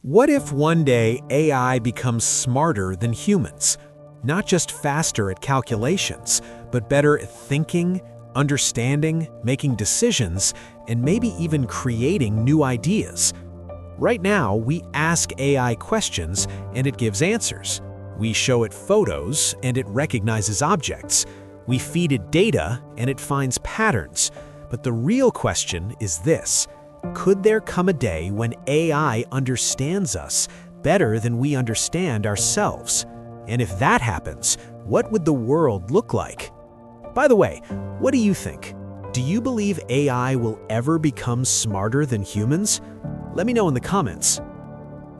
What if one day AI becomes smarter than humans? Not just faster at calculations, but better at thinking, understanding, making decisions, and maybe even creating new ideas. Right now, we ask AI questions and it gives answers. We show it photos and it recognizes objects. We feed it data and it finds patterns. But the real question is this: could there come a day when AI understands us better than we understand ourselves? And if that happens, what would the world look like? By the way, what do you think? Do you believe AI will ever become smarter than humans? Let me know in the comments.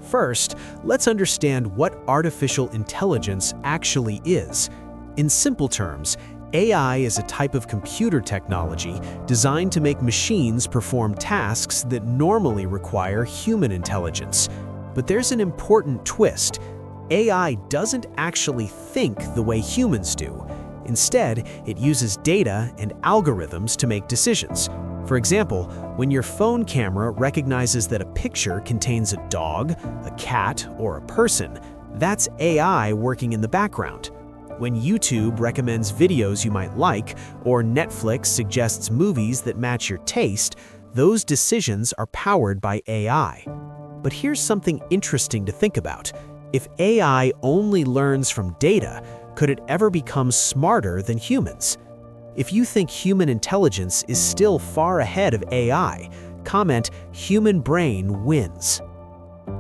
First, let's understand what artificial intelligence actually is. In simple terms, AI is a type of computer technology designed to make machines perform tasks that normally require human intelligence. But there's an important twist. AI doesn't actually think the way humans do. Instead, it uses data and algorithms to make decisions. For example, when your phone camera recognizes that a picture contains a dog, a cat, or a person, that's AI working in the background. When YouTube recommends videos you might like, or Netflix suggests movies that match your taste, those decisions are powered by AI. But here's something interesting to think about. If AI only learns from data, could it ever become smarter than humans? If you think human intelligence is still far ahead of AI, comment "human brain wins."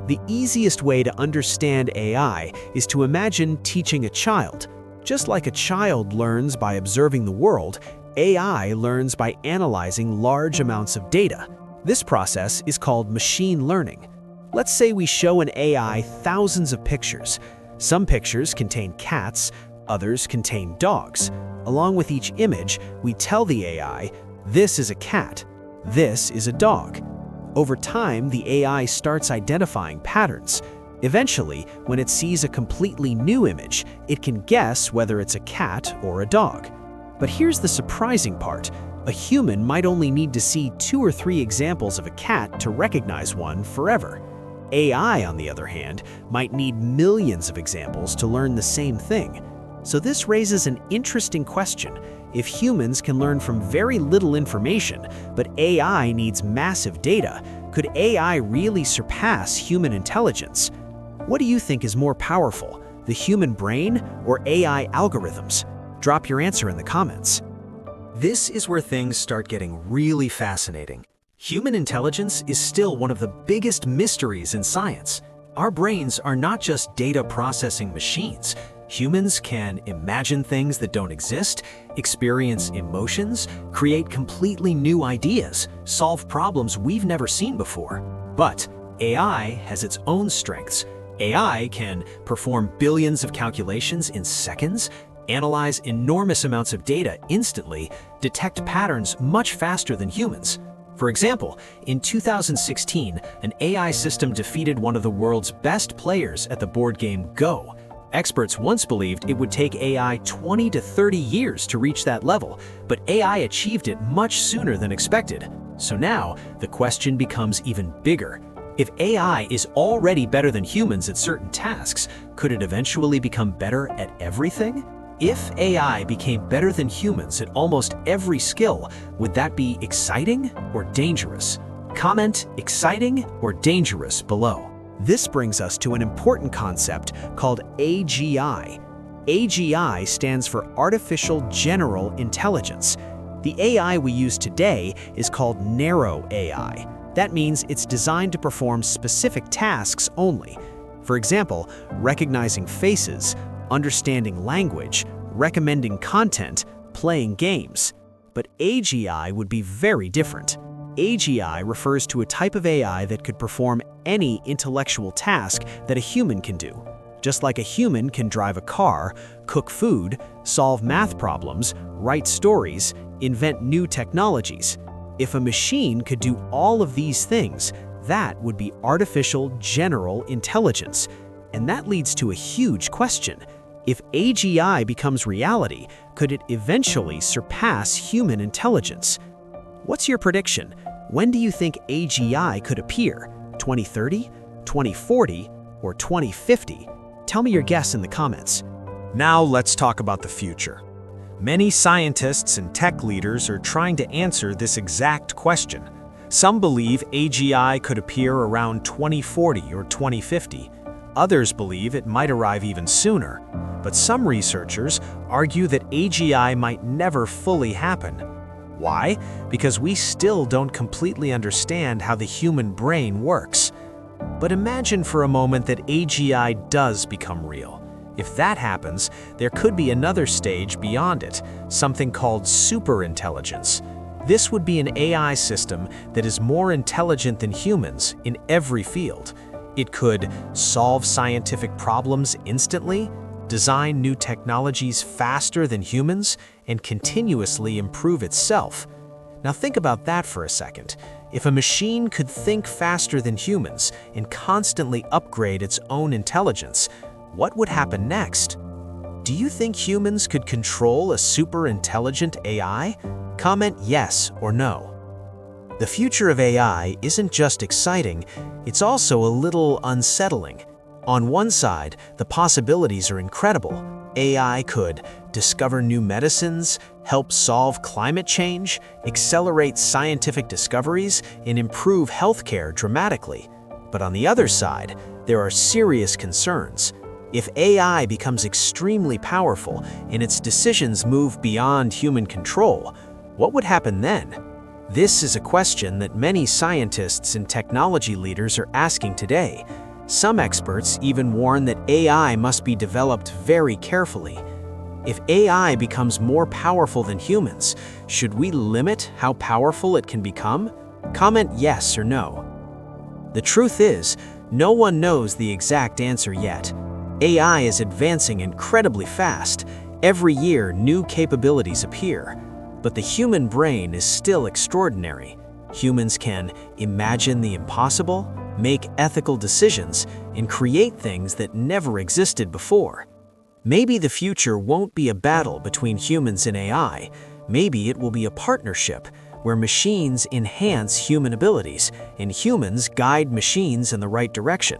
The easiest way to understand AI is to imagine teaching a child. Just like a child learns by observing the world, AI learns by analyzing large amounts of data. This process is called machine learning. Let's say we show an AI thousands of pictures. Some pictures contain cats, others contain dogs. Along with each image, we tell the AI, this is a cat, this is a dog. Over time, the AI starts identifying patterns. Eventually, when it sees a completely new image, it can guess whether it's a cat or a dog. But here's the surprising part. A human might only need to see 2 or 3 examples of a cat to recognize one forever. AI, on the other hand, might need millions of examples to learn the same thing. So this raises an interesting question. If humans can learn from very little information, but AI needs massive data, could AI really surpass human intelligence? What do you think is more powerful, the human brain or AI algorithms? Drop your answer in the comments. This is where things start getting really fascinating. Human intelligence is still one of the biggest mysteries in science. Our brains are not just data processing machines. Humans can imagine things that don't exist, experience emotions, create completely new ideas, solve problems we've never seen before. But AI has its own strengths. AI can perform billions of calculations in seconds, analyze enormous amounts of data instantly, detect patterns much faster than humans. For example, in 2016, an AI system defeated one of the world's best players at the board game Go. Experts once believed it would take AI 20 to 30 years to reach that level, but AI achieved it much sooner than expected. So now, the question becomes even bigger. If AI is already better than humans at certain tasks, could it eventually become better at everything? If AI became better than humans at almost every skill, would that be exciting or dangerous? Comment "exciting" or "dangerous" below. This brings us to an important concept called AGI. AGI stands for Artificial General Intelligence. The AI we use today is called narrow AI. That means it's designed to perform specific tasks only. For example, recognizing faces, understanding language, recommending content, playing games. But AGI would be very different. AGI refers to a type of AI that could perform any intellectual task that a human can do. Just like a human can drive a car, cook food, solve math problems, write stories, invent new technologies. If a machine could do all of these things, that would be artificial general intelligence. And that leads to a huge question. If AGI becomes reality, could it eventually surpass human intelligence? What's your prediction? When do you think AGI could appear? 2030? 2040, or 2050? Tell me your guess in the comments. Now let's talk about the future. Many scientists and tech leaders are trying to answer this exact question. Some believe AGI could appear around 2040 or 2050. Others believe it might arrive even sooner. But some researchers argue that AGI might never fully happen. Why? Because we still don't completely understand how the human brain works. But imagine for a moment that AGI does become real. If that happens, there could be another stage beyond it, something called superintelligence. This would be an AI system that is more intelligent than humans in every field. It could solve scientific problems instantly, design new technologies faster than humans, and continuously improve itself. Now think about that for a second. If a machine could think faster than humans and constantly upgrade its own intelligence, what would happen next? Do you think humans could control a super-intelligent AI? Comment yes or no. The future of AI isn't just exciting, it's also a little unsettling. On one side, the possibilities are incredible. AI could discover new medicines, help solve climate change, accelerate scientific discoveries, and improve healthcare dramatically. But on the other side, there are serious concerns. If AI becomes extremely powerful and its decisions move beyond human control, what would happen then? This is a question that many scientists and technology leaders are asking today. Some experts even warn that AI must be developed very carefully. If AI becomes more powerful than humans, should we limit how powerful it can become? Comment yes or no. The truth is, no one knows the exact answer yet. AI is advancing incredibly fast. Every year, new capabilities appear. But the human brain is still extraordinary. Humans can imagine the impossible, make ethical decisions, and create things that never existed before. Maybe the future won't be a battle between humans and AI. Maybe it will be a partnership where machines enhance human abilities and humans guide machines in the right direction.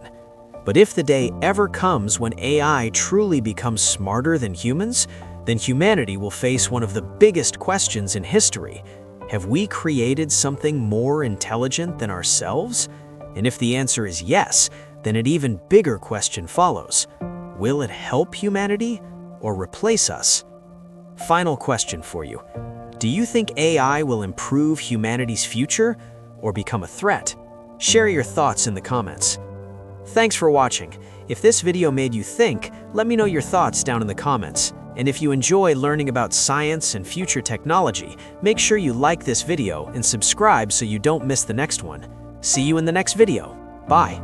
But if the day ever comes when AI truly becomes smarter than humans, then humanity will face one of the biggest questions in history. Have we created something more intelligent than ourselves? And if the answer is yes, then an even bigger question follows. Will it help humanity or replace us? Final question for you. Do you think AI will improve humanity's future or become a threat? Share your thoughts in the comments. Thanks for watching. If this video made you think, let me know your thoughts down in the comments. And if you enjoy learning about science and future technology, make sure you like this video and subscribe so you don't miss the next one. See you in the next video. Bye.